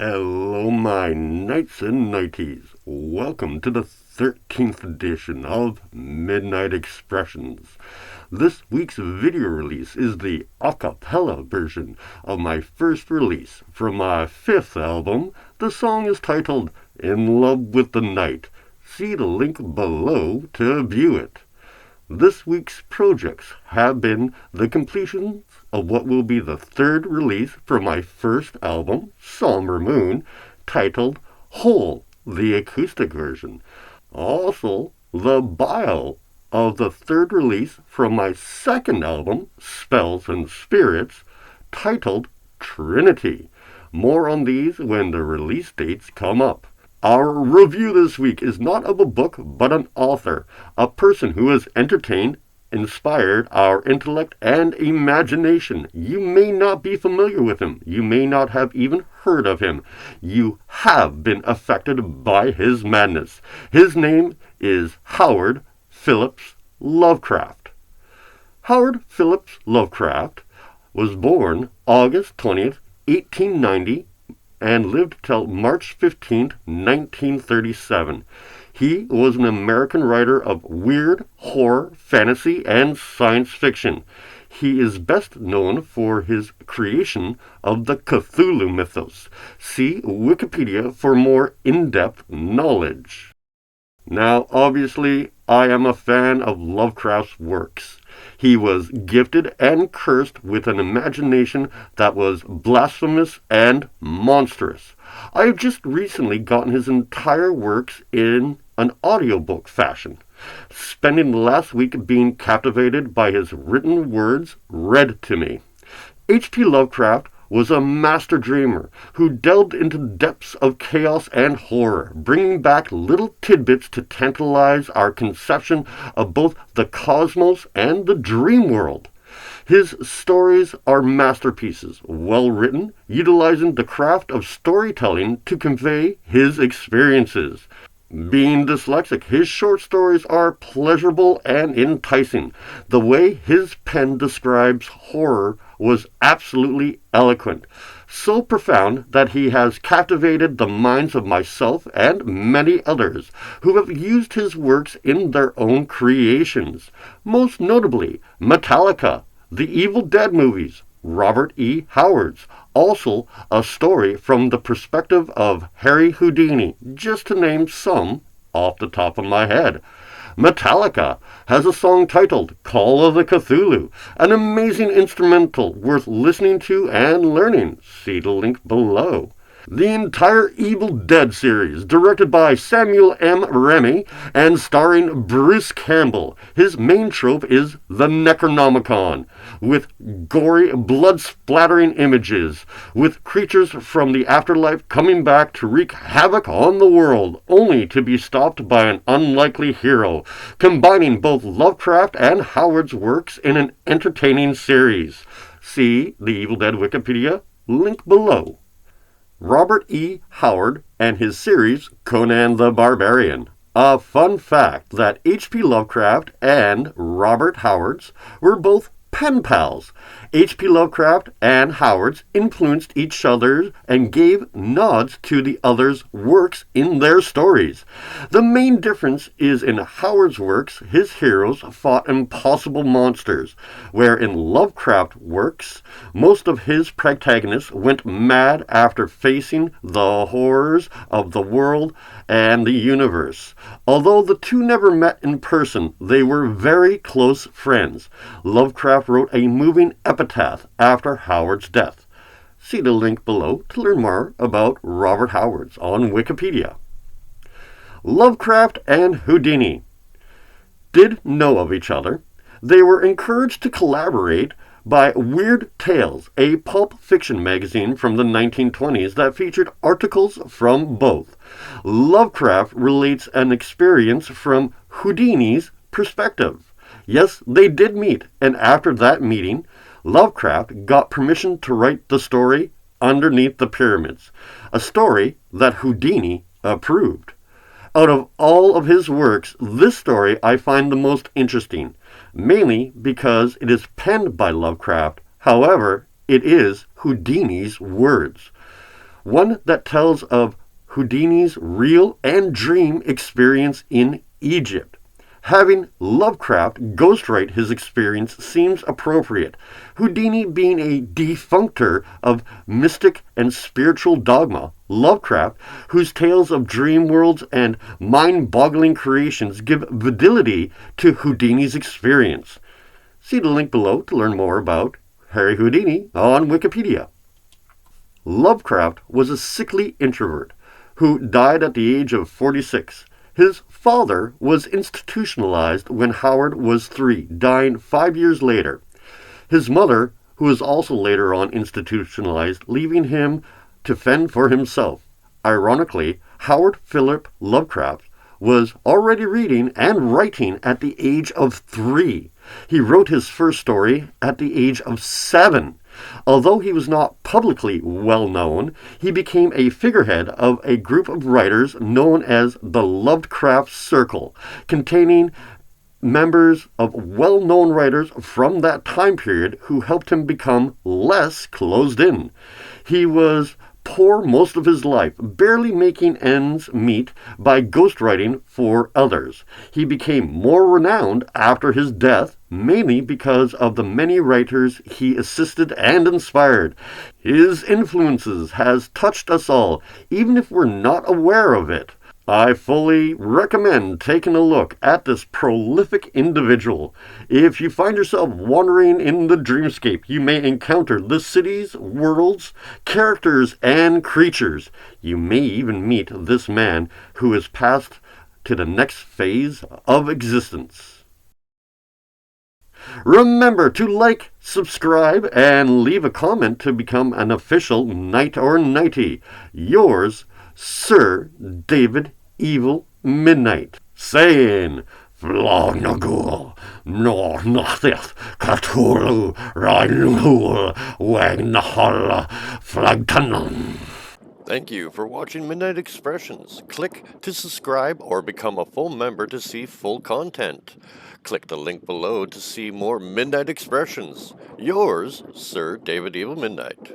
Hello, my knights and knighties. Welcome to the 13th edition of Midknight Expressions. This week's video release is the A-Cappella version of my first release from my fifth album. The song is titled In Love with the Night. See the link below to view it. This week's projects have been the completion of what will be the third release from my first album, Somber Moon, titled Whole, the acoustic version. Also, the bio of the third release from my second album, Spells and Spirits, titled Trinity. More on these when the release dates come up. Our review this week is not of a book, but an author, a person who has entertained, inspired our intellect and imagination. You may not be familiar with him. You may not have even heard of him. You have been affected by his madness. His name is Howard Filips Lovecraft. Howard Filips Lovecraft was born August 20th, 1890, and lived till March 15th, 1937. He was an American writer of weird, horror, fantasy, and science fiction. He is best known for his creation of the Cthulhu Mythos. See Wicapedia for more in-depth knowledge. Now, obviously, I am a fan of Lovecraft's works. He was gifted and cursed with an imagination that was blasphemous and monstrous. I have just recently gotten his entire works in an audiobook fashion, spending the last week being captivated by his written words read to me. H.P. Lovecraft was a master dreamer who delved into depths of chaos and horror, bringing back little tidbits to tantalize our conception of both the cosmos and the dream world. His stories are masterpieces, well written, utilizing the craft of storytelling to convey his experiences. Being dyslexic, his short stories are pleasurable and enticing. The way his pen describes horror was absolutely eloquent, so profound that he has captivated the minds of myself and many others who have used his works in their own creations, most notably Metallica, the Evil Dead movies, Robert E. Howard's, also a story from the perspective of Harry Houdini, just to name some off the top of my head. Metallica has a song titled Call of the Cthulhu, an amazing instrumental worth listening to and learning. See the link below. The entire Evil Dead series, directed by Samuel M. Remy and starring Bruce Campbell. His main trope is the Necronomicon, with gory, blood-splattering images, with creatures from the afterlife coming back to wreak havoc on the world, only to be stopped by an unlikely hero, combining both Lovecraft and Howard's works in an entertaining series. See the Evil Dead Wikipedia, link below. Robert E. Howard and his series Conan the Barbarian. A fun fact that H.P. Lovecraft and Robert Howard's were both pen pals. H.P. Lovecraft and Howard's influenced each other and gave nods to the other's works in their stories. The main difference is in Howard's works, his heroes fought impossible monsters, where in Lovecraft works, most of his protagonists went mad after facing the horrors of the world and the universe. Although the two never met in person, they were very close friends. Lovecraft wrote a moving epitaph after Howard's death. See the link below to learn more about Robert Howard's on Wikipedia. Lovecraft and Houdini did know of each other. They were encouraged to collaborate by Weird Tales, a pulp fiction magazine from the 1920s that featured articles from both. Lovecraft relates an experience from Houdini's perspective. Yes, they did meet, and after that meeting, Lovecraft got permission to write the story Underneath the Pyramids, a story that Houdini approved. Out of all of his works, this story I find the most interesting, mainly because it is penned by Lovecraft. However, it is Houdini's words. one that tells of Houdini's real and dream experience in Egypt. Having Lovecraft ghostwrite his experience seems appropriate, Houdini being a defunctor of mystic and spiritual dogma. Lovecraft, whose tales of dream worlds and mind-boggling creations give validity to Houdini's experience. See the link below to learn more about Harry Houdini on Wikipedia. Lovecraft was a sickly introvert who died at the age of 46. His father was institutionalized when Howard was 3, dying 5 years later. His mother, who was also later on institutionalized, leaving him to fend for himself. Ironically, Howard Filips Lovecraft was already reading and writing at the age of 3. He wrote his first story at the age of 7. Although he was not publicly well known, he became a figurehead of a group of writers known as the ʻlʌvkræft Circle, containing members of well-known writers from that time period who helped him become less closed in. He was poor most of his life, barely making ends meet by ghostwriting for others. He became more renowned after his death, mainly because of the many writers he assisted and inspired. His influences has touched us all, even if we're not aware of it. I fully recommend taking a look at this prolific individual. If you find yourself wandering in the dreamscape, you may encounter the cities, worlds, characters, and creatures. You may even meet this man who has passed to the next phase of existence. Remember to like, subscribe, and leave a comment to become an official knight or knightie. Yours, Sir David Evil Midnight, saying, Flonagul, nor notheth, Cthulhu, Rynul, Wagnahal, Flagtanum. Thank you for watching Midnight Expressions. Click to subscribe or become a full member to see full content. Click the link below to see more Midnight Expressions. Yours, Sir David Evil Midnight.